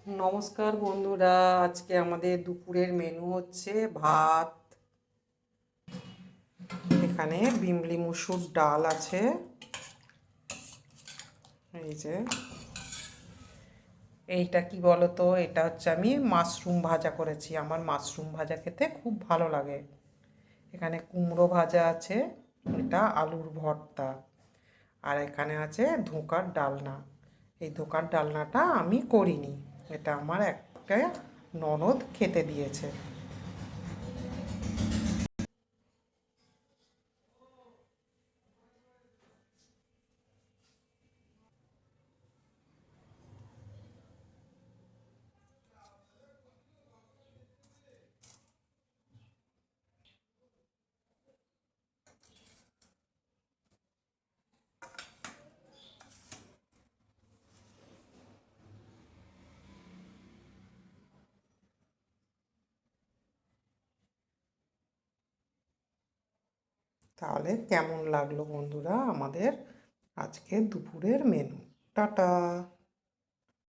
নমস্কার বন্ধুরা, আজকে আমাদের দুপুরের মেনু হচ্ছে ভাত। এখানে বিমলি মুসুর ডাল আছে, এই যে এইটা কি বলো তো, এটা হচ্ছে আমি মাশরুম ভাজা করেছি। আমার মাশরুম ভাজা খেতে খুব ভালো লাগে। এখানে কুমড়ো ভাজা আছে, এটা আলুর ভর্তা। আর এখানে আছে ধোঁকার ডালনা। এই ধোঁকার ডালনাটা আমি করিনি, এটা আমার একটা ননদ খেতে দিয়েছে। তাহলে কেমন লাগলো বন্ধুরা আমাদের আজকের দুপুরের মেনু? টাটা।